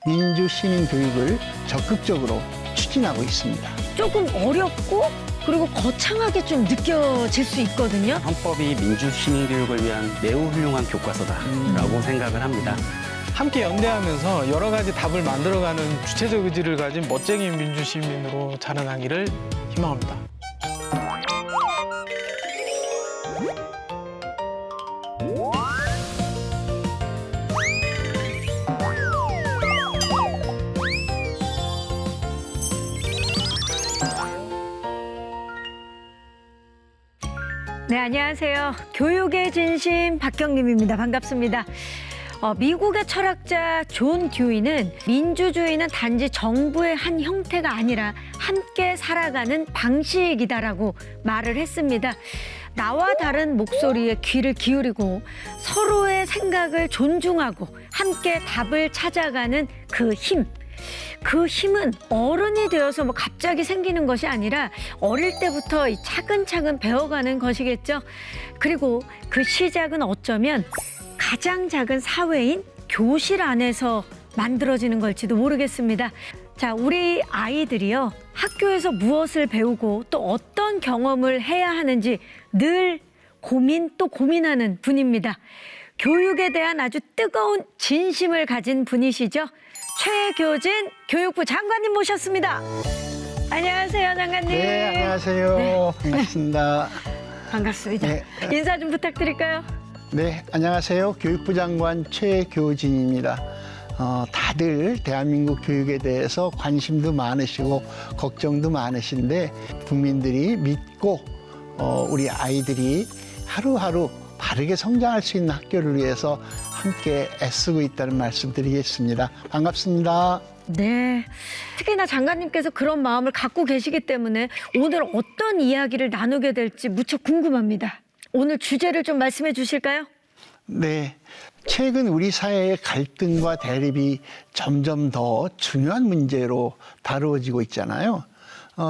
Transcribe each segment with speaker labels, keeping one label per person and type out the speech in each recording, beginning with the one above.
Speaker 1: 민주시민교육을 적극적으로 추진하고 있습니다.
Speaker 2: 조금 어렵고 그리고 거창하게 좀 느껴질 수 있거든요.
Speaker 3: 헌법이 민주시민교육을 위한 매우 훌륭한 교과서다라고 생각을 합니다.
Speaker 4: 함께 연대하면서 여러 가지 답을 만들어가는 주체적 의지를 가진 멋쟁이 민주시민으로 자라나기를 희망합니다.
Speaker 2: 네, 안녕하세요. 교육의 진심 박경림입니다. 반갑습니다. 미국의 철학자 존 듀이는 민주주의는 단지 정부의 한 형태가 아니라 함께 살아가는 방식이다라고 말을 했습니다. 나와 다른 목소리에 귀를 기울이고 서로의 생각을 존중하고 함께 답을 찾아가는 그 힘. 그 힘은 어른이 되어서 뭐 갑자기 생기는 것이 아니라 어릴 때부터 차근차근 배워가는 것이겠죠. 그리고 그 시작은 어쩌면 가장 작은 사회인 교실 안에서 만들어지는 걸지도 모르겠습니다. 자, 우리 아이들이요. 학교에서 무엇을 배우고 또 어떤 경험을 해야 하는지 늘 고민 또 고민하는 분입니다. 교육에 대한 아주 뜨거운 진심을 가진 분이시죠. 최교진 교육부 장관님 모셨습니다. 안녕하세요, 장관님.
Speaker 1: 네, 안녕하세요.
Speaker 2: 네.
Speaker 1: 반갑습니다.
Speaker 2: 반갑습니다.
Speaker 1: 네.
Speaker 2: 인사 좀 부탁드릴까요?
Speaker 1: 네, 안녕하세요. 교육부 장관 최교진입니다. 다들 대한민국 교육에 대해서 관심도 많으시고 걱정도 많으신데 국민들이 믿고 우리 아이들이 하루하루 바르게 성장할 수 있는 학교를 위해서 함께 애쓰고 있다는 말씀 드리겠습니다. 반갑습니다.
Speaker 2: 네. 특히나 장관님께서 그런 마음을 갖고 계시기 때문에 오늘 어떤 이야기를 나누게 될지 무척 궁금합니다. 오늘 주제를 좀 말씀해 주실까요?
Speaker 1: 네. 최근 우리 사회의 갈등과 대립이 점점 더 중요한 문제로 다루어지고 있잖아요.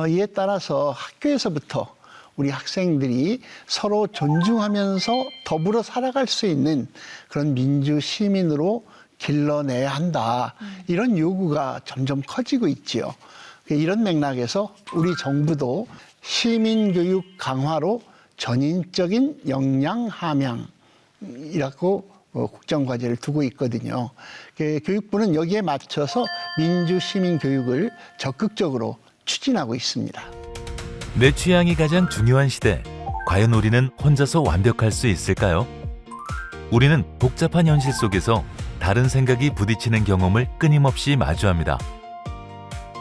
Speaker 1: 이에 따라서 학교에서부터 우리 학생들이 서로 존중하면서 더불어 살아갈 수 있는 그런 민주 시민으로 길러내야 한다. 이런 요구가 점점 커지고 있지요. 이런 맥락에서 우리 정부도 시민교육 강화로 전인적인 역량 함양이라고 국정과제를 두고 있거든요. 교육부는 여기에 맞춰서 민주시민교육을 적극적으로 추진하고 있습니다.
Speaker 5: 내 취향이 가장 중요한 시대. 과연 우리는 혼자서 완벽할 수 있을까요? 우리는 복잡한 현실 속에서 다른 생각이 부딪히는 경험을 끊임없이 마주합니다.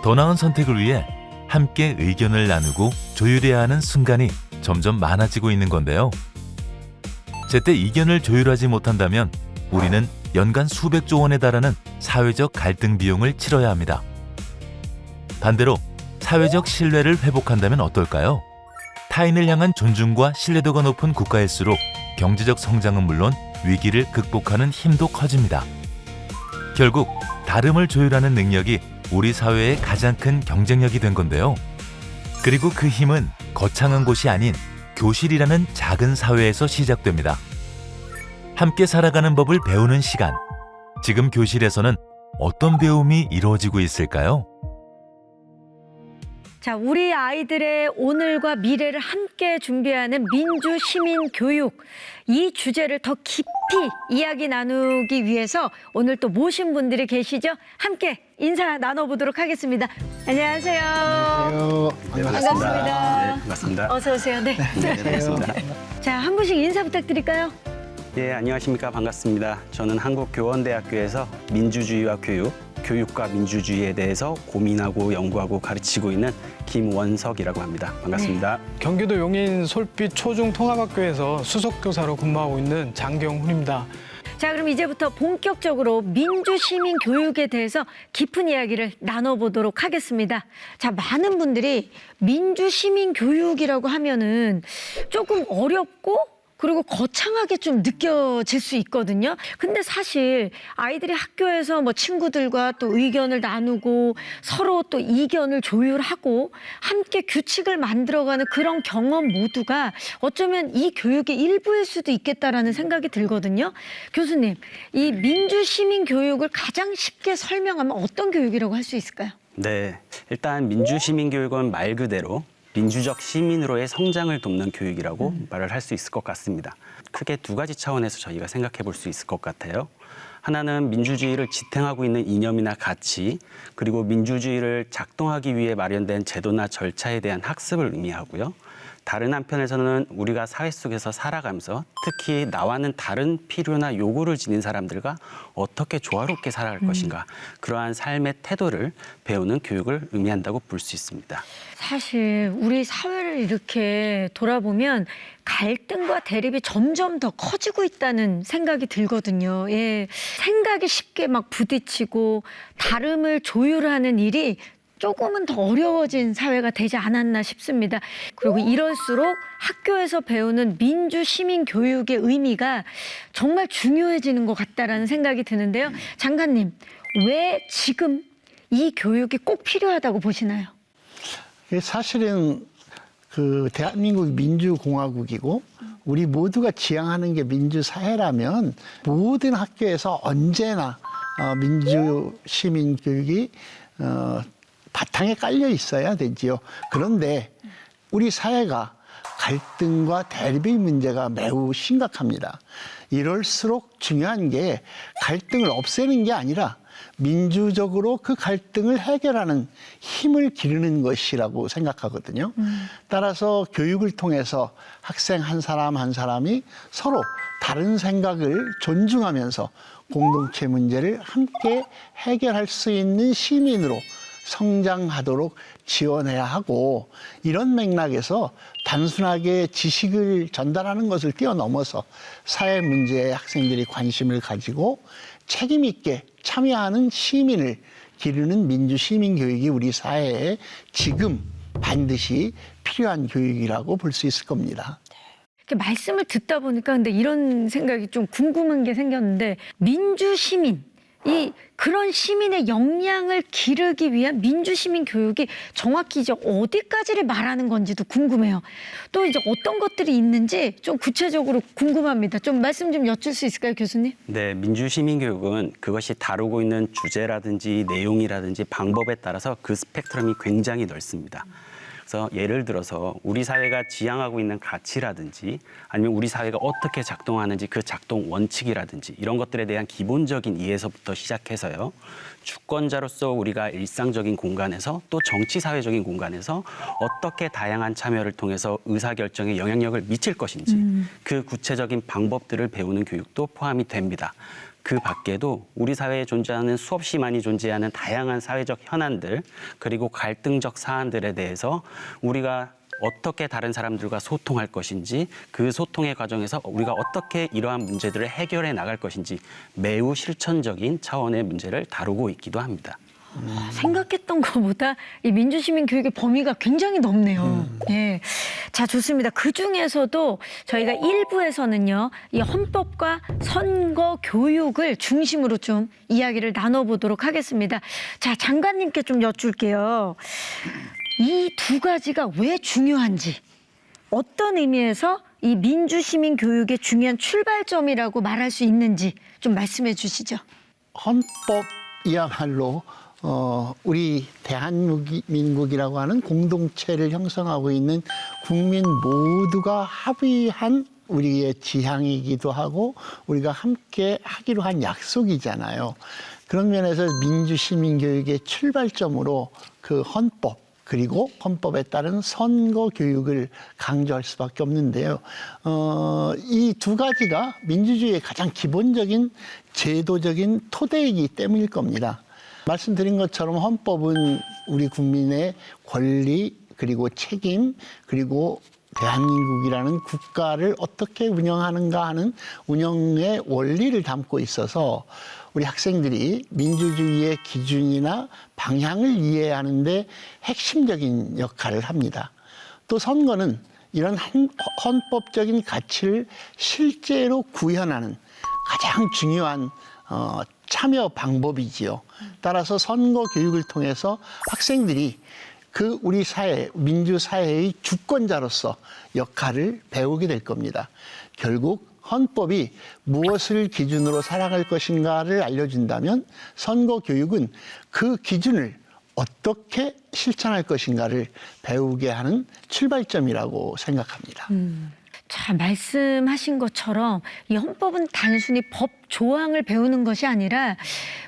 Speaker 5: 더 나은 선택을 위해 함께 의견을 나누고 조율해야 하는 순간이 점점 많아지고 있는 건데요. 제때 이견을 조율하지 못한다면 우리는 연간 수백조 원에 달하는 사회적 갈등 비용을 치러야 합니다. 반대로 사회적 신뢰를 회복한다면 어떨까요? 타인을 향한 존중과 신뢰도가 높은 국가일수록 경제적 성장은 물론 위기를 극복하는 힘도 커집니다. 결국 다름을 조율하는 능력이 우리 사회의 가장 큰 경쟁력이 된 건데요. 그리고 그 힘은 거창한 곳이 아닌 교실이라는 작은 사회에서 시작됩니다. 함께 살아가는 법을 배우는 시간. 지금 교실에서는 어떤 배움이 이루어지고 있을까요?
Speaker 2: 자, 우리 아이들의 오늘과 미래를 함께 준비하는 민주 시민 교육. 이 주제를 더 깊이 이야기 나누기 위해서 오늘 또 모신 분들이 계시죠? 함께 인사 나눠보도록 하겠습니다. 안녕하세요.
Speaker 1: 안녕하세요.
Speaker 2: 반갑습니다.
Speaker 3: 네, 반갑습니다.
Speaker 2: 어서 오세요. 네.
Speaker 3: 네, 반갑습니다.
Speaker 2: 자, 한 분씩 인사 부탁드릴까요?
Speaker 3: 예, 안녕하십니까. 반갑습니다. 저는 한국교원대학교에서 민주주의와 교육과 민주주의에 대해서 고민하고 연구하고 가르치고 있는 김원석이라고 합니다. 반갑습니다.
Speaker 4: 경기도 용인 솔빛 초중통합학교에서 수석교사로 근무하고 있는 장경훈입니다.
Speaker 2: 자, 그럼 이제부터 본격적으로 민주시민 교육에 대해서 깊은 이야기를 나눠보도록 하겠습니다. 자, 많은 분들이 민주시민 교육이라고 하면은 조금 어렵고 그리고 거창하게 좀 느껴질 수 있거든요. 근데 사실 아이들이 학교에서 뭐 친구들과 또 의견을 나누고 서로 또 이견을 조율하고 함께 규칙을 만들어가는 그런 경험 모두가 어쩌면 이 교육의 일부일 수도 있겠다라는 생각이 들거든요. 교수님, 이 민주시민 교육을 가장 쉽게 설명하면 어떤 교육이라고 할 수 있을까요?
Speaker 3: 네, 일단 민주시민교육은 말 그대로 민주적 시민으로의 성장을 돕는 교육이라고 말을 할 수 있을 것 같습니다. 크게 두 가지 차원에서 저희가 생각해 볼 수 있을 것 같아요. 하나는 민주주의를 지탱하고 있는 이념이나 가치, 그리고 민주주의를 작동하기 위해 마련된 제도나 절차에 대한 학습을 의미하고요. 다른 한편에서는 우리가 사회 속에서 살아가면서 특히 나와는 다른 필요나 요구를 지닌 사람들과 어떻게 조화롭게 살아갈 것인가, 그러한 삶의 태도를 배우는 교육을 의미한다고 볼 수 있습니다.
Speaker 2: 사실 우리 사회를 이렇게 돌아보면 갈등과 대립이 점점 더 커지고 있다는 생각이 들거든요. 예, 생각이 쉽게 막 부딪히고 다름을 조율하는 일이 조금은 더 어려워진 사회가 되지 않았나 싶습니다. 그리고 이럴수록 학교에서 배우는 민주 시민 교육의 의미가 정말 중요해지는 것 같다라는 생각이 드는데요. 장관님, 왜 지금 이 교육이 꼭 필요하다고 보시나요?
Speaker 1: 사실은 그 대한민국 민주공화국이고 우리 모두가 지향하는 게 민주사회라면 모든 학교에서 언제나 민주 시민 교육이 바탕에 깔려 있어야 되지요. 그런데 우리 사회가 갈등과 대립의 문제가 매우 심각합니다. 이럴수록 중요한 게 갈등을 없애는 게 아니라 민주적으로 그 갈등을 해결하는 힘을 기르는 것이라고 생각하거든요. 따라서 교육을 통해서 학생 한 사람 한 사람이 서로 다른 생각을 존중하면서 공동체 문제를 함께 해결할 수 있는 시민으로 성장하도록 지원해야 하고, 이런 맥락에서 단순하게 지식을 전달하는 것을 뛰어넘어서 사회 문제에 학생들이 관심을 가지고 책임 있게 참여하는 시민을 기르는 민주시민 교육이 우리 사회에 지금 반드시 필요한 교육이라고 볼 수 있을 겁니다.
Speaker 2: 이렇게 말씀을 듣다 보니까 근데 이런 생각이 좀 궁금한 게 생겼는데, 민주시민, 이 그런 시민의 역량을 기르기 위한 민주시민 교육이 정확히 이제 어디까지를 말하는 건지도 궁금해요. 또 이제 어떤 것들이 있는지 좀 구체적으로 궁금합니다. 좀 말씀 좀 여쭐 수 있을까요, 교수님?
Speaker 3: 네, 민주시민교육은 그것이 다루고 있는 주제라든지 내용이라든지 방법에 따라서 그 스펙트럼이 굉장히 넓습니다. 그래서 예를 들어서 우리 사회가 지향하고 있는 가치라든지 아니면 우리 사회가 어떻게 작동하는지 그 작동 원칙이라든지 이런 것들에 대한 기본적인 이해에서부터 시작해서요. 주권자로서 우리가 일상적인 공간에서 또 정치사회적인 공간에서 어떻게 다양한 참여를 통해서 의사결정에 영향력을 미칠 것인지 그 구체적인 방법들을 배우는 교육도 포함이 됩니다. 그 밖에도 우리 사회에 존재하는 수없이 많이 존재하는 다양한 사회적 현안들, 그리고 갈등적 사안들에 대해서 우리가 어떻게 다른 사람들과 소통할 것인지, 그 소통의 과정에서 우리가 어떻게 이러한 문제들을 해결해 나갈 것인지 매우 실천적인 차원의 문제를 다루고 있기도 합니다.
Speaker 2: 생각했던 것보다 이 민주시민 교육의 범위가 굉장히 넓네요. 예. 자, 좋습니다. 그 중에서도 저희가 1부에서는요, 이 헌법과 선거 교육을 중심으로 좀 이야기를 나눠보도록 하겠습니다. 자, 장관님께 좀 여쭐게요. 이 두 가지가 왜 중요한지, 어떤 의미에서 이 민주시민 교육의 중요한 출발점이라고 말할 수 있는지 좀 말씀해 주시죠.
Speaker 1: 헌법이야말로 우리 대한민국이라고 하는 공동체를 형성하고 있는 국민 모두가 합의한 우리의 지향이기도 하고 우리가 함께 하기로 한 약속이잖아요. 그런 면에서 민주시민교육의 출발점으로 그 헌법, 그리고 헌법에 따른 선거 교육을 강조할 수밖에 없는데요. 이 두 가지가 민주주의의 가장 기본적인 제도적인 토대이기 때문일 겁니다. 말씀드린 것처럼 헌법은 우리 국민의 권리, 그리고 책임, 그리고 대한민국이라는 국가를 어떻게 운영하는가 하는 운영의 원리를 담고 있어서 우리 학생들이 민주주의의 기준이나 방향을 이해하는 데 핵심적인 역할을 합니다. 또 선거는 이런 헌법적인 가치를 실제로 구현하는 가장 중요한 참여 방법이지요. 따라서 선거 교육을 통해서 학생들이 그 우리 사회, 민주사회의 주권자로서 역할을 배우게 될 겁니다. 결국 헌법이 무엇을 기준으로 살아갈 것인가를 알려준다면 선거 교육은 그 기준을 어떻게 실천할 것인가를 배우게 하는 출발점이라고 생각합니다.
Speaker 2: 자, 말씀하신 것처럼 이 헌법은 단순히 법 조항을 배우는 것이 아니라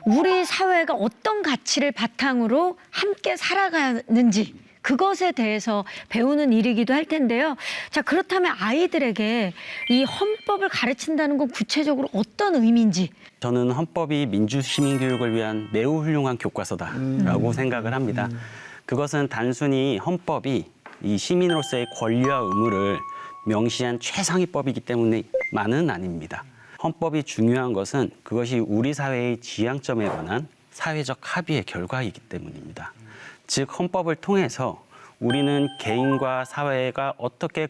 Speaker 2: 우리 사회가 어떤 가치를 바탕으로 함께 살아가는지 그것에 대해서 배우는 일이기도 할 텐데요. 자, 그렇다면 아이들에게 이 헌법을 가르친다는 건 구체적으로 어떤 의미인지.
Speaker 3: 저는 헌법이 민주시민교육을 위한 매우 훌륭한 교과서다라고 생각을 합니다. 그것은 단순히 헌법이 이 시민으로서의 권리와 의무를 명시한 최상위법이기 때문에만은 아닙니다. 헌법이 중요한 것은 그것이 우리 사회의 지향점에 관한 사회적 합의의 결과이기 때문입니다. 즉 헌법을 통해서 우리는 개인과 사회가 어떻게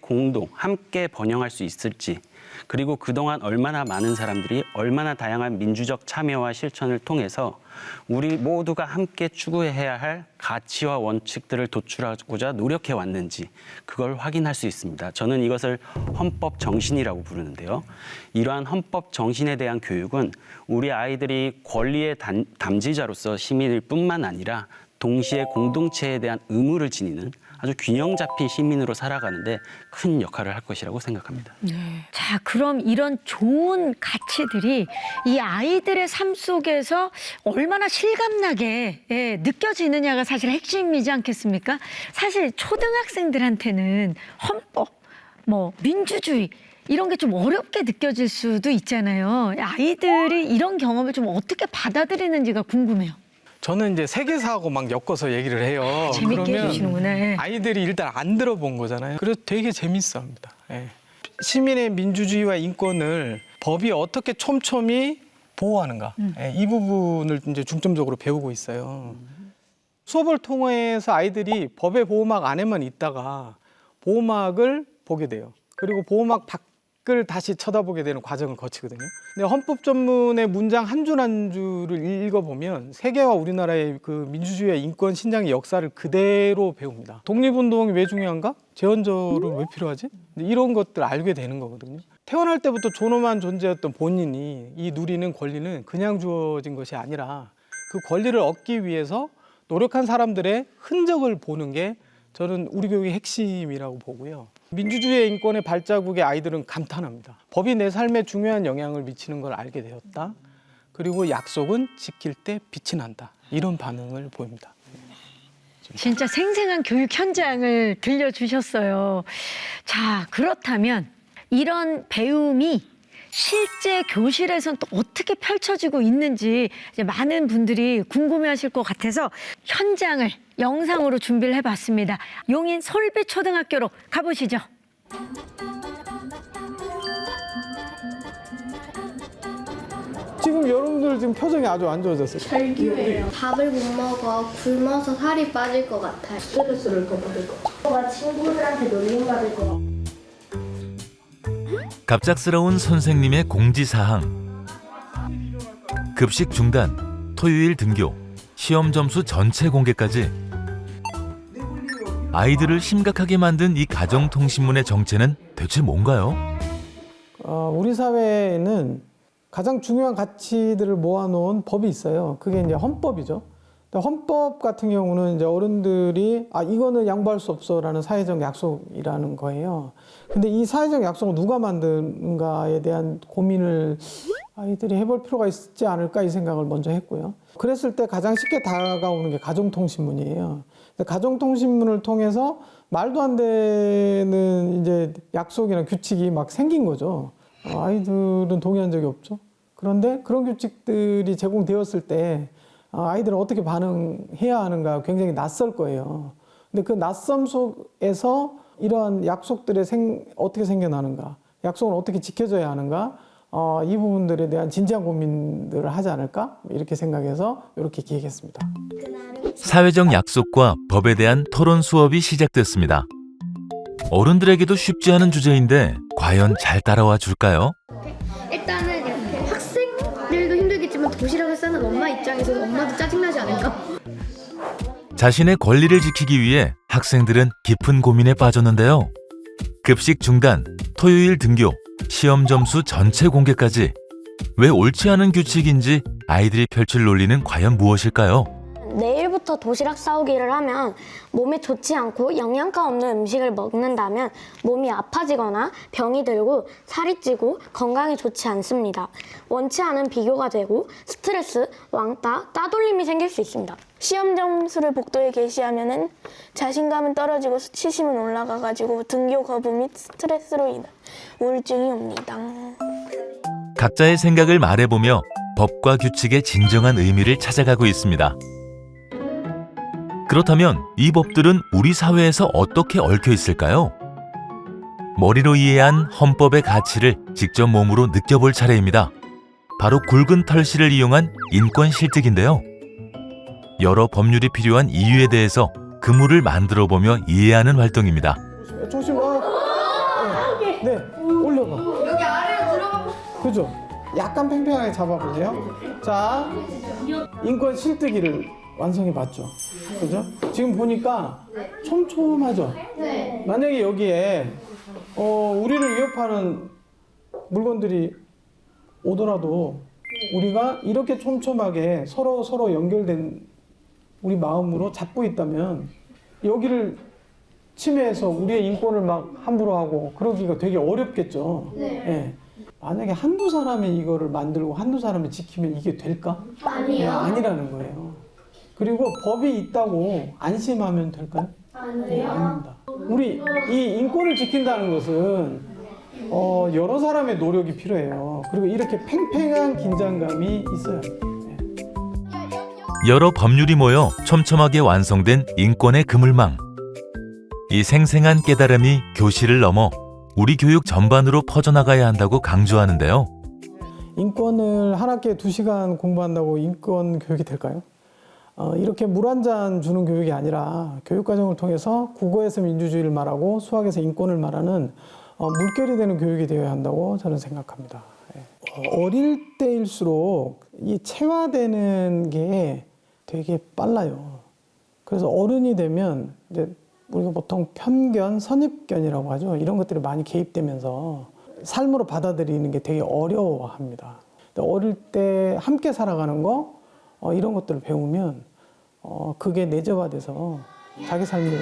Speaker 3: 함께 번영할 수 있을지, 그리고 그동안 얼마나 많은 사람들이 얼마나 다양한 민주적 참여와 실천을 통해서 우리 모두가 함께 추구해야 할 가치와 원칙들을 도출하고자 노력해 왔는지 그걸 확인할 수 있습니다. 저는 이것을 헌법 정신이라고 부르는데요. 이러한 헌법 정신에 대한 교육은 우리 아이들이 권리의 담지자로서 시민일 뿐만 아니라 동시에 공동체에 대한 의무를 지니는 아주 균형 잡힌 시민으로 살아가는데 큰 역할을 할 것이라고 생각합니다.
Speaker 2: 자, 그럼 이런 좋은 가치들이 이 아이들의 삶 속에서 얼마나 실감나게 느껴지느냐가 사실 핵심이지 않겠습니까? 사실 초등학생들한테는 헌법, 민주주의 이런 게 좀 어렵게 느껴질 수도 있잖아요. 아이들이 이런 경험을 좀 어떻게 받아들이는지가 궁금해요.
Speaker 4: 저는 이제 세계사하고 막 엮어서 얘기를 해요.
Speaker 2: 재밌게 해주시는구나.
Speaker 4: 아이들이 일단 안 들어본 거잖아요. 그래서 되게 재밌어합니다. 예. 시민의 민주주의와 인권을 법이 어떻게 촘촘히 보호하는가, 이 부분을 이제 중점적으로 배우고 있어요. 수업을 통해서 아이들이 법의 보호막 안에만 있다가 보호막을 보게 돼요. 그리고 보호막 밖을 다시 쳐다보게 되는 과정을 거치거든요. 근데 헌법 전문의 문장 한 줄 한 줄을 읽어보면 세계와 우리나라의 그 민주주의와 인권 신장의 역사를 그대로 배웁니다. 독립운동이 왜 중요한가? 제헌절은 왜 필요하지? 이런 것들 알게 되는 거거든요. 태어날 때부터 존엄한 존재였던 본인이 이 누리는 권리는 그냥 주어진 것이 아니라 그 권리를 얻기 위해서 노력한 사람들의 흔적을 보는 게 저는 우리 교육의 핵심이라고 보고요. 민주주의의 인권의 발자국에 아이들은 감탄합니다. 법이 내 삶에 중요한 영향을 미치는 걸 알게 되었다. 그리고 약속은 지킬 때 빛이 난다. 이런 반응을 보입니다.
Speaker 2: 진짜 생생한 교육 현장을 들려주셨어요. 자, 그렇다면 이런 배움이 실제 교실에서는 또 어떻게 펼쳐지고 있는지 이제 많은 분들이 궁금해하실 것 같아서 현장을 영상으로 준비를 해봤습니다. 용인 솔비초등학교로 가보시죠.
Speaker 4: 지금 여러분들 지금 표정이 아주 안 좋아졌어요.
Speaker 6: 절규예요. 밥을 못 먹어 굶어서 살이 빠질 것 같아요. 스트레스를 더 받을 것 같아요. 친구들한테 놀림받을 것 같아요.
Speaker 5: 갑작스러운 선생님의 공지사항. 급식 중단, 토요일 등교, 시험 점수 전체 공개까지. 아이들을 심각하게 만든 이 가정통신문의 정체는 대체 뭔가요?
Speaker 7: 우리 사회에는 가장 중요한 가치들을 모아놓은 법이 있어요. 그게 이제 헌법이죠. 헌법 같은 경우는 이제 어른들이 이거는 양보할 수 없어라는 사회적 약속이라는 거예요. 근데 이 사회적 약속을 누가 만드는가에 대한 고민을 아이들이 해볼 필요가 있지 않을까 이 생각을 먼저 했고요. 그랬을 때 가장 쉽게 다가오는 게 가정통신문이에요. 가정통신문을 통해서 말도 안 되는 이제 약속이나 규칙이 막 생긴 거죠. 아이들은 동의한 적이 없죠. 그런데 그런 규칙들이 제공되었을 때 아이들은 어떻게 반응해야 하는가 굉장히 낯설 거예요. 근데 그 낯섦 속에서 이러한 약속들이 어떻게 생겨나는가, 약속은 어떻게 지켜져야 하는가, 이 부분들에 대한 진지한 고민들을 하지 않을까 이렇게 생각해서 이렇게 기획했습니다.
Speaker 5: 사회적 약속과 법에 대한 토론 수업이 시작됐습니다. 어른들에게도 쉽지 않은 주제인데 과연 잘 따라와 줄까요?
Speaker 6: 일단은 이렇게 학생들도 힘들겠지만 도시락을 싸는 엄마 입장에서 엄마도 짜증나지 않을까?
Speaker 5: 자신의 권리를 지키기 위해 학생들은 깊은 고민에 빠졌는데요. 급식 중단, 토요일 등교, 시험 점수 전체 공개까지. 왜 옳지 않은 규칙인지 아이들이 펼칠 논리는 과연 무엇일까요?
Speaker 8: 내일부터 도시락 싸우기를 하면 몸에 좋지 않고 영양가 없는 음식을 먹는다면 몸이 아파지거나 병이 들고 살이 찌고 건강에 좋지 않습니다. 원치 않은 비교가 되고 스트레스, 왕따, 따돌림이 생길 수 있습니다.
Speaker 9: 시험 점수를 복도에 게시하면은 자신감은 떨어지고 수치심은 올라가가지고 등교 거부 및 스트레스로 인한 우울증이 옵니다.
Speaker 5: 각자의 생각을 말해보며 법과 규칙의 진정한 의미를 찾아가고 있습니다. 그렇다면 이 법들은 우리 사회에서 어떻게 얽혀 있을까요? 머리로 이해한 헌법의 가치를 직접 몸으로 느껴볼 차례입니다. 바로 굵은 털실을 이용한 인권 실득인데요. 여러 법률이 필요한 이유에 대해서 그물을 만들어 보며 이해하는 활동입니다.
Speaker 7: 조심. 네, 올려봐. 여기 아래로 들어가. 그죠? 약간 팽팽하게 잡아볼게요. 자, 인권 실뜨기를 완성해봤죠. 그죠? 지금 보니까 촘촘하죠? 네. 만약에 여기에 우리를 위협하는 물건들이 오더라도 우리가 이렇게 촘촘하게 서로 연결된 우리 마음으로 잡고 있다면 여기를 침해해서 우리의 인권을 막 함부로 하고 그러기가 되게 어렵겠죠. 네. 예. 만약에 한두 사람이 이거를 만들고 한두 사람이 지키면 이게 될까?
Speaker 6: 아니요.
Speaker 7: 네, 아니라는 거예요. 그리고 법이 있다고 안심하면 될까요?
Speaker 6: 아니요.
Speaker 7: 네, 아닙니다. 우리 이 인권을 지킨다는 것은 여러 사람의 노력이 필요해요. 그리고 이렇게 팽팽한 긴장감이 있어요. 네.
Speaker 5: 여러 법률이 모여 촘촘하게 완성된 인권의 그물망. 이 생생한 깨달음이 교실을 넘어 우리 교육 전반으로 퍼져나가야 한다고 강조하는데요.
Speaker 7: 인권을 한 학기에 2시간 공부한다고 인권 교육이 될까요? 이렇게 물 한 잔 주는 교육이 아니라 교육과정을 통해서 국어에서 민주주의를 말하고 수학에서 인권을 말하는 물결이 되는 교육이 되어야 한다고 저는 생각합니다. 어릴 때일수록 이 체화되는 게 되게 빨라요. 그래서 어른이 되면 이제 우리가 보통 편견, 선입견이라고 하죠. 이런 것들이 많이 개입되면서 삶으로 받아들이는 게 되게 어려워합니다. 어릴 때 함께 살아가는 거 이런 것들을 배우면 그게 내재화돼서 자기 삶을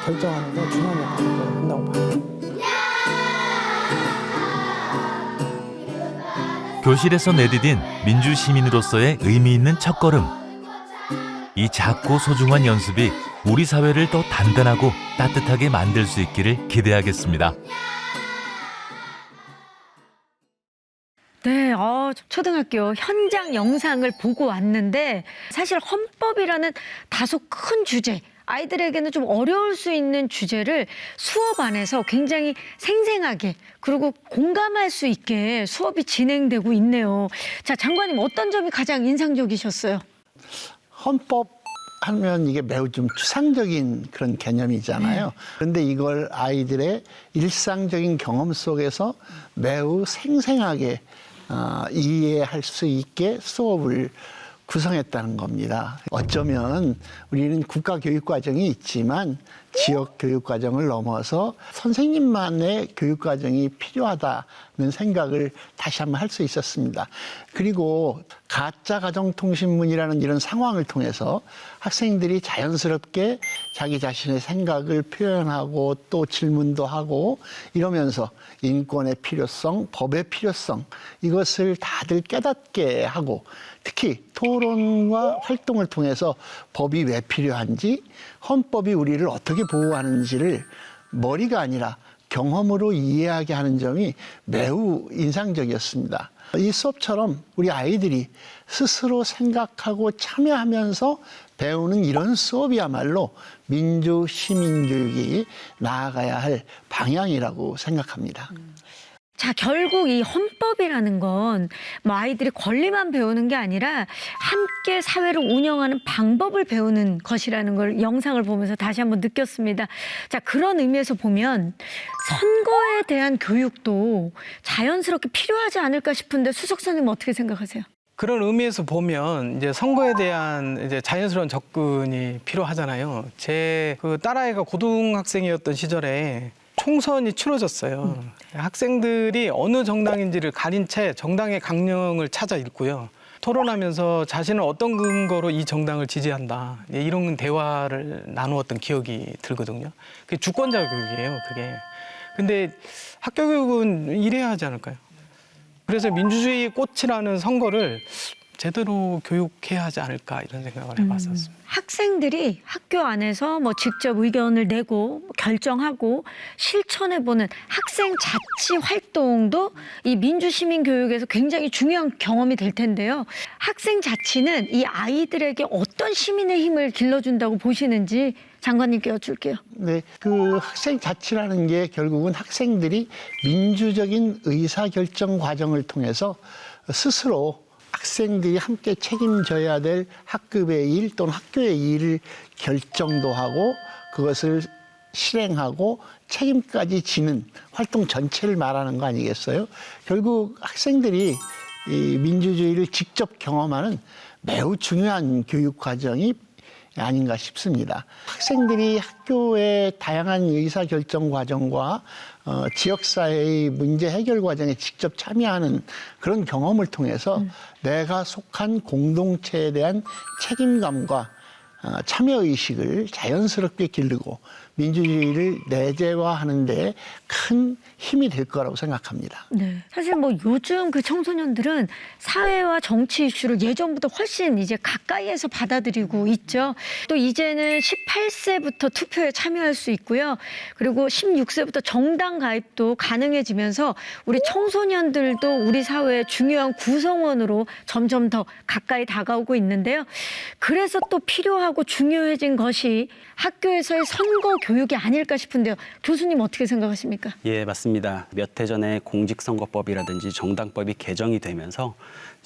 Speaker 7: 결정하는 데 중요한 역할을 한다고 봐요.
Speaker 5: 교실에서 내디딘 민주시민으로서의 의미 있는 첫걸음. 이 작고 소중한 연습이 우리 사회를 더 단단하고 따뜻하게 만들 수 있기를 기대하겠습니다.
Speaker 2: 네, 초등학교 현장 영상을 보고 왔는데 사실 헌법이라는 다소 큰 주제, 아이들에게는 좀 어려울 수 있는 주제를 수업 안에서 굉장히 생생하게 그리고 공감할 수 있게 수업이 진행되고 있네요. 자, 장관님 어떤 점이 가장 인상적이셨어요?
Speaker 1: 헌법 하면 이게 매우 좀 추상적인 그런 개념이잖아요. 그런데 이걸 아이들의 일상적인 경험 속에서 매우 생생하게 이해할 수 있게 수업을 구성했다는 겁니다. 어쩌면 우리는 국가 교육 과정이 있지만 지역 교육 과정을 넘어서 선생님만의 교육 과정이 필요하다는 생각을 다시 한번 할 수 있었습니다. 그리고 가짜 가정통신문이라는 이런 상황을 통해서 학생들이 자연스럽게 자기 자신의 생각을 표현하고 또 질문도 하고 이러면서 인권의 필요성, 법의 필요성 이것을 다들 깨닫게 하고 특히 토론과 활동을 통해서 법이 왜 필요한지 헌법이 우리를 어떻게 보호하는지를 머리가 아니라 경험으로 이해하게 하는 점이 매우 인상적이었습니다. 이 수업처럼 우리 아이들이 스스로 생각하고 참여하면서 배우는 이런 수업이야말로 민주 시민교육이 나아가야 할 방향이라고 생각합니다.
Speaker 2: 자, 결국 이 헌법이라는 건 뭐 아이들이 권리만 배우는 게 아니라 함께 사회를 운영하는 방법을 배우는 것이라는 걸 영상을 보면서 다시 한번 느꼈습니다. 자, 그런 의미에서 보면 선거에 대한 교육도 자연스럽게 필요하지 않을까 싶은데 수 석사님 어떻게 생각하세요?
Speaker 4: 그런 의미에서 보면 이제 선거에 대한 이제 자연스러운 접근이 필요하잖아요. 제 그 딸아이가 고등학생이었던 시절에 총선이 치러졌어요. 학생들이 어느 정당인지를 가린 채 정당의 강령을 찾아 읽고요. 토론하면서 자신은 어떤 근거로 이 정당을 지지한다. 이런 대화를 나누었던 기억이 들거든요. 그게 주권자 교육이에요, 그게. 근데 학교 교육은 이래야 하지 않을까요? 그래서 민주주의 꽃이라는 선거를 제대로 교육해야 하지 않을까 이런 생각을 해봤었습니다.
Speaker 2: 학생들이 학교 안에서 뭐 직접 의견을 내고 결정하고 실천해보는 학생 자치 활동도 이 민주시민 교육에서 굉장히 중요한 경험이 될 텐데요. 학생 자치는 이 아이들에게 어떤 시민의 힘을 길러준다고 보시는지 장관님께 여쭐게요.
Speaker 1: 네, 그 학생 자치라는 게 결국은 학생들이 민주적인 의사결정 과정을 통해서 스스로 학생들이 함께 책임져야 될 학급의 일 또는 학교의 일을 결정도 하고 그것을 실행하고 책임까지 지는 활동 전체를 말하는 거 아니겠어요? 결국 학생들이 이 민주주의를 직접 경험하는 매우 중요한 교육 과정이 아닌가 싶습니다. 학생들이 학교의 다양한 의사결정 과정과 지역사회의 문제 해결 과정에 직접 참여하는 그런 경험을 통해서 내가 속한 공동체에 대한 책임감과 참여의식을 자연스럽게 기르고 민주주의를 내재화하는 데 큰 힘이 될 거라고 생각합니다.
Speaker 2: 네. 사실 뭐 요즘 그 청소년들은 사회와 정치 이슈를 예전보다 훨씬 이제 가까이에서 받아들이고 있죠. 또 이제는 18세부터 투표에 참여할 수 있고요. 그리고 16세부터 정당 가입도 가능해지면서 우리 청소년들도 우리 사회의 중요한 구성원으로 점점 더 가까이 다가오고 있는데요. 그래서 또 필요하고 중요해진 것이 학교에서의 선거 교육이 아닐까 싶은데요. 교수님 어떻게 생각하십니까?
Speaker 3: 예, 맞습니다. 몇 해 전에 공직선거법이라든지 정당법이 개정이 되면서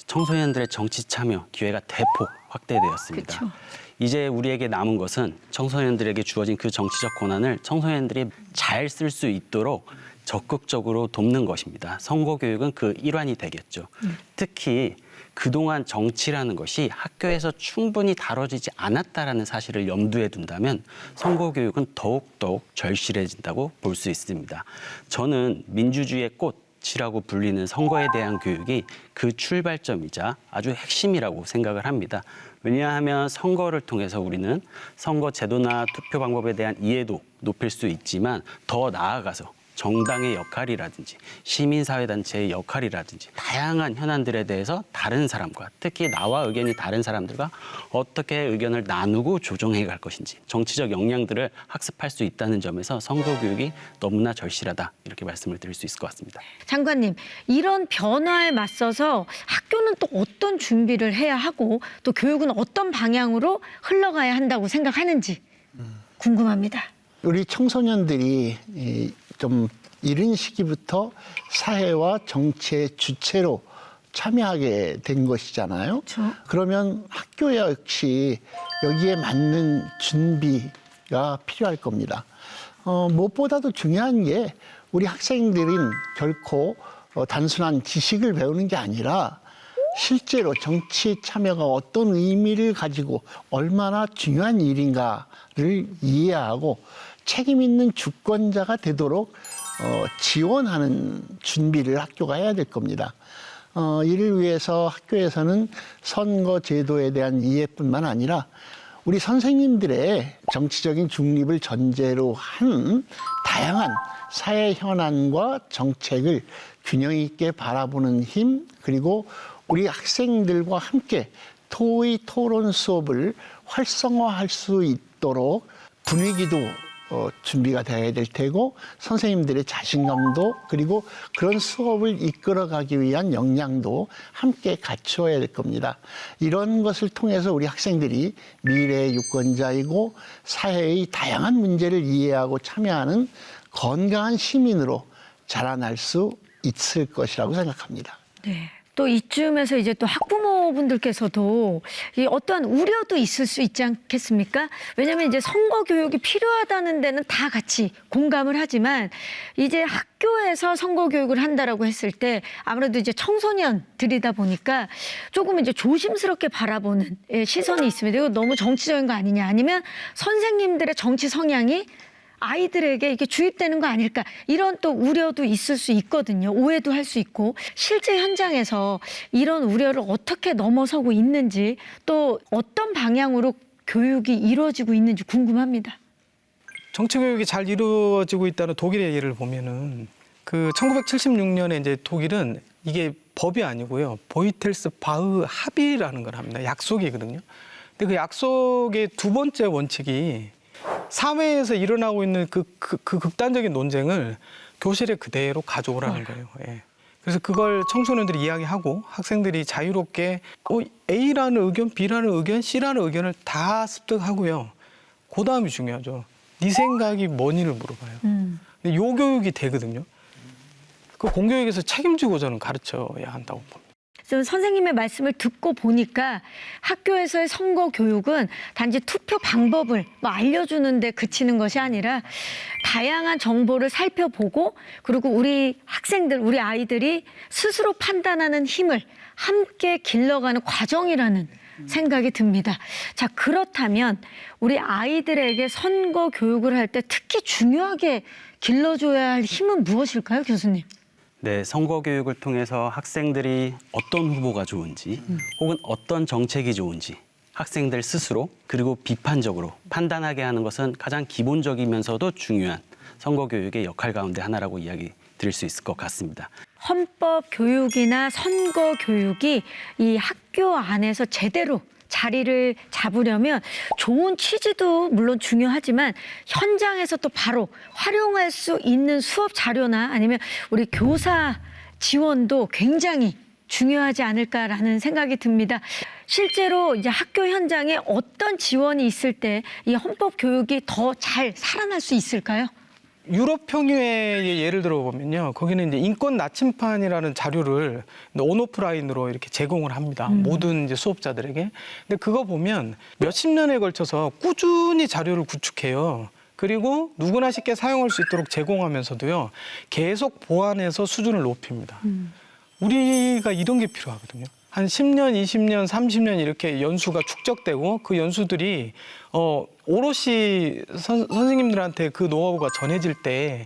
Speaker 3: 청소년들의 정치 참여 기회가 대폭 확대되었습니다.
Speaker 2: 그쵸.
Speaker 3: 이제 우리에게 남은 것은 청소년들에게 주어진 그 정치적 권한을 청소년들이 잘 쓸 수 있도록 적극적으로 돕는 것입니다. 선거교육은 그 일환이 되겠죠. 특히 그동안 정치라는 것이 학교에서 충분히 다뤄지지 않았다라는 사실을 염두에 둔다면 선거교육은 더욱더욱 절실해진다고 볼 수 있습니다. 저는 민주주의의 꽃이라고 불리는 선거에 대한 교육이 그 출발점이자 아주 핵심이라고 생각을 합니다. 왜냐하면 선거를 통해서 우리는 선거 제도나 투표 방법에 대한 이해도 높일 수 있지만 더 나아가서 정당의 역할이라든지 시민사회단체의 역할이라든지 다양한 현안들에 대해서 다른 사람과 특히 나와 의견이 다른 사람들과 어떻게 의견을 나누고 조정해 갈 것인지 정치적 역량들을 학습할 수 있다는 점에서 선거교육이 너무나 절실하다 이렇게 말씀을 드릴 수 있을 것 같습니다.
Speaker 2: 장관님, 이런 변화에 맞서서 학교는 또 어떤 준비를 해야 하고 또 교육은 어떤 방향으로 흘러가야 한다고 생각하는지 궁금합니다.
Speaker 1: 우리 청소년들이 좀 이른 시기부터 사회와 정치의 주체로 참여하게 된 것이잖아요.
Speaker 2: 그렇죠.
Speaker 1: 그러면 학교 역시 여기에 맞는 준비가 필요할 겁니다. 무엇보다도 중요한 게 우리 학생들은 결코 단순한 지식을 배우는 게 아니라 실제로 정치 참여가 어떤 의미를 가지고 얼마나 중요한 일인가를 이해하고 책임 있는 주권자가 되도록 지원하는 준비를 학교가 해야 될 겁니다. 이를 위해서 학교에서는 선거 제도에 대한 이해뿐만 아니라 우리 선생님들의 정치적인 중립을 전제로 한 다양한 사회 현안과 정책을 균형 있게 바라보는 힘, 그리고 우리 학생들과 함께 토의 토론 수업을 활성화할 수 있도록 분위기도 준비가 돼야 될 테고 선생님들의 자신감도 그리고 그런 수업을 이끌어가기 위한 역량도 함께 갖추어야 될 겁니다. 이런 것을 통해서 우리 학생들이 미래의 유권자이고 사회의 다양한 문제를 이해하고 참여하는 건강한 시민으로 자라날 수 있을 것이라고 생각합니다.
Speaker 2: 네. 또 이쯤에서 이제 또 학부모분들께서도 이 어떠한 우려도 있을 수 있지 않겠습니까? 왜냐하면 이제 선거 교육이 필요하다는 데는 다 같이 공감을 하지만 이제 학교에서 선거 교육을 한다라고 했을 때 아무래도 이제 청소년들이다 보니까 조금 이제 조심스럽게 바라보는 시선이 있습니다. 이거 너무 정치적인 거 아니냐, 아니면 선생님들의 정치 성향이 아이들에게 이게 주입되는 거 아닐까, 이런 또 우려도 있을 수 있거든요. 오해도 할 수 있고. 실제 현장에서 이런 우려를 어떻게 넘어서고 있는지, 또 어떤 방향으로 교육이 이루어지고 있는지 궁금합니다.
Speaker 4: 정치 교육이 잘 이루어지고 있다는 독일의 예를 보면은 그 1976년에 이제 독일은 이게 법이 아니고요. 보이텔스 바흐 합의라는 걸 합니다. 약속이거든요. 근데 그 약속의 두 번째 원칙이 사회에서 일어나고 있는 그 극단적인 논쟁을 교실에 그대로 가져오라는 거예요. 예. 그래서 그걸 청소년들이 이야기하고 학생들이 자유롭게 A라는 의견, B라는 의견, C라는 의견을 다 습득하고요. 그 다음이 중요하죠. 네 생각이 뭐니를 물어봐요. 근데 요 교육이 되거든요. 그 공교육에서 책임지고 저는 가르쳐야 한다고 봅니다.
Speaker 2: 좀 선생님의 말씀을 듣고 보니까 학교에서의 선거 교육은 단지 투표 방법을 알려주는 데 그치는 것이 아니라 다양한 정보를 살펴보고, 그리고 우리 학생들, 우리 아이들이 스스로 판단하는 힘을 함께 길러가는 과정이라는 생각이 듭니다. 자, 그렇다면 우리 아이들에게 선거 교육을 할 때 특히 중요하게 길러줘야 할 힘은 무엇일까요, 교수님?
Speaker 3: 네, 선거 교육을 통해서 학생들이 어떤 후보가 좋은지 혹은 어떤 정책이 좋은지 학생들 스스로 그리고 비판적으로 판단하게 하는 것은 가장 기본적이면서도 중요한 선거 교육의 역할 가운데 하나라고 이야기 드릴 수 있을 것 같습니다.
Speaker 2: 헌법 교육이나 선거 교육이 이 학교 안에서 제대로 자리를 잡으려면 좋은 취지도 물론 중요하지만 현장에서 또 바로 활용할 수 있는 수업 자료나 아니면 우리 교사 지원도 굉장히 중요하지 않을까라는 생각이 듭니다. 실제로 이제 학교 현장에 어떤 지원이 있을 때 이 헌법 교육이 더 잘 살아날 수 있을까요?
Speaker 4: 유럽 평유의 예를 들어보면요. 거기는 이제 인권 나침판이라는 자료를 온오프라인으로 이렇게 제공을 합니다. 모든 이제 수업자들에게. 근데 그거 보면 몇십 년에 걸쳐서 꾸준히 자료를 구축해요. 그리고 누구나 쉽게 사용할 수 있도록 제공하면서도요. 계속 보완해서 수준을 높입니다. 우리가 이런 게 필요하거든요. 한 10년, 20년, 30년 이렇게 연수가 축적되고 그 연수들이 오롯이 선생님들한테 그 노하우가 전해질 때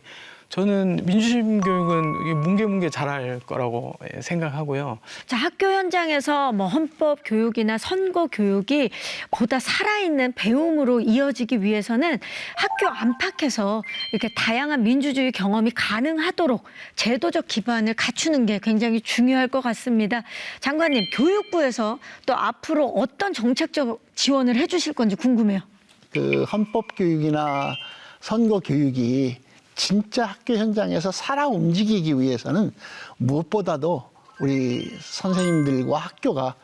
Speaker 4: 저는 민주주의 교육은 뭉게뭉게 잘할 거라고 생각하고요.
Speaker 2: 자, 학교 현장에서 뭐 헌법 교육이나 선거 교육이 보다 살아있는 배움으로 이어지기 위해서는 학교 안팎에서 이렇게 다양한 민주주의 경험이 가능하도록 제도적 기반을 갖추는 게 굉장히 중요할 것 같습니다. 장관님, 교육부에서 또 앞으로 어떤 정책적 지원을 해주실 건지 궁금해요.
Speaker 1: 그 헌법 교육이나 선거 교육이 진짜 학교 현장에서 살아 움직이기 위해서는 무엇보다도 우리 선생님들과 학교가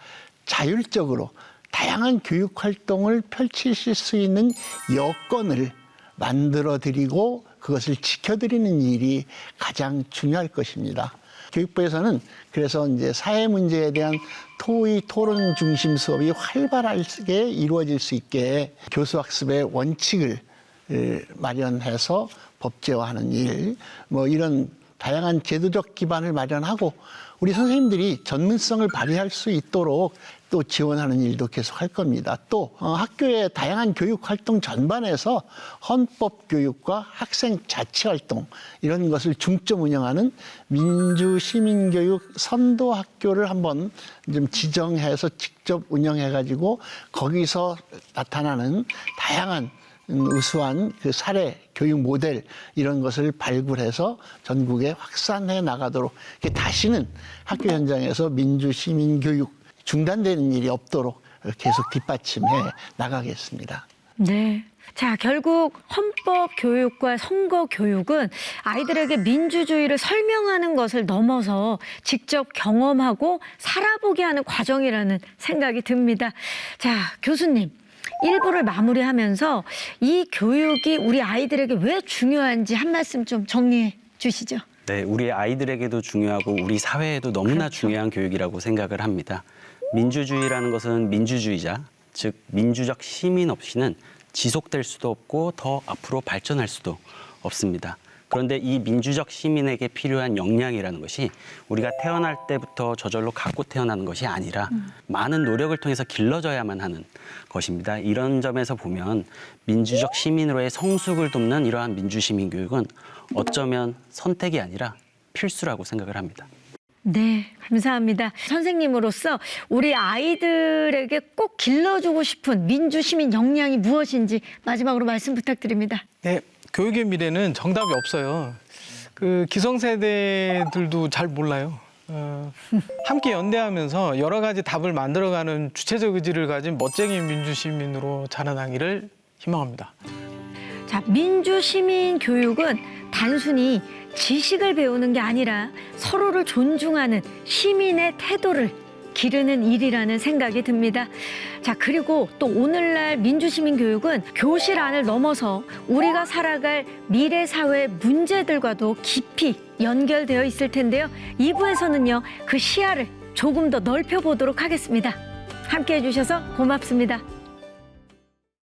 Speaker 1: 자율적으로 다양한 교육 활동을 펼치실 수 있는 여건을 만들어드리고 그것을 지켜드리는 일이 가장 중요할 것입니다. 교육부에서는 그래서 이제 사회 문제에 대한 토의 토론 중심 수업이 활발하게 이루어질 수 있게 교수학습의 원칙을 마련해서 법제화하는 일, 뭐 이런 다양한 제도적 기반을 마련하고 우리 선생님들이 전문성을 발휘할 수 있도록 또 지원하는 일도 계속 할 겁니다. 또 학교의 다양한 교육 활동 전반에서 헌법 교육과 학생 자치 활동 이런 것을 중점 운영하는 민주 시민 교육 선도 학교를 한번 좀 지정해서 직접 운영해 가지고 거기서 나타나는 다양한 우수한 그 사례 교육 모델 이런 것을 발굴해서 전국에 확산해 나가도록 다시는 학교 현장에서 민주 시민 교육 중단되는 일이 없도록 계속 뒷받침해 나가겠습니다.
Speaker 2: 네. 자, 결국 헌법 교육과 선거 교육은 아이들에게 민주주의를 설명하는 것을 넘어서 직접 경험하고 살아보게 하는 과정이라는 생각이 듭니다. 자, 교수님. 1부를 마무리하면서 이 교육이 우리 아이들에게 왜 중요한지 한 말씀 좀 정리해 주시죠.
Speaker 3: 네, 우리 아이들에게도 중요하고 우리 사회에도 너무나 중요한 교육이라고 생각을 합니다. 민주주의라는 것은 민주주의자, 즉 민주적 시민 없이는 지속될 수도 없고 더 앞으로 발전할 수도 없습니다. 그런데 이 민주적 시민에게 필요한 역량이라는 것이 우리가 태어날 때부터 저절로 갖고 태어나는 것이 아니라 많은 노력을 통해서 길러져야만 하는 것입니다. 이런 점에서 보면 민주적 시민으로의 성숙을 돕는 이러한 민주시민 교육은 어쩌면 선택이 아니라 필수라고 생각을 합니다.
Speaker 2: 네, 감사합니다. 선생님으로서 우리 아이들에게 꼭 길러주고 싶은 민주시민 역량이 무엇인지 마지막으로 말씀 부탁드립니다.
Speaker 4: 네, 교육의 미래는 정답이 없어요. 그 기성세대들도 잘 몰라요. 함께 연대하면서 여러 가지 답을 만들어가는 주체적 의지를 가진 멋쟁이 민주시민으로 자라나기를 희망합니다.
Speaker 2: 자, 민주시민 교육은 단순히 지식을 배우는 게 아니라 서로를 존중하는 시민의 태도를 기르는 일이라는 생각이 듭니다. 자, 그리고 또 오늘날 민주시민 교육은 교실 안을 넘어서 우리가 살아갈 미래 사회 문제들과도 깊이 연결되어 있을 텐데요. 2부에서는요, 그 시야를 조금 더 넓혀보도록 하겠습니다. 함께 해주셔서 고맙습니다.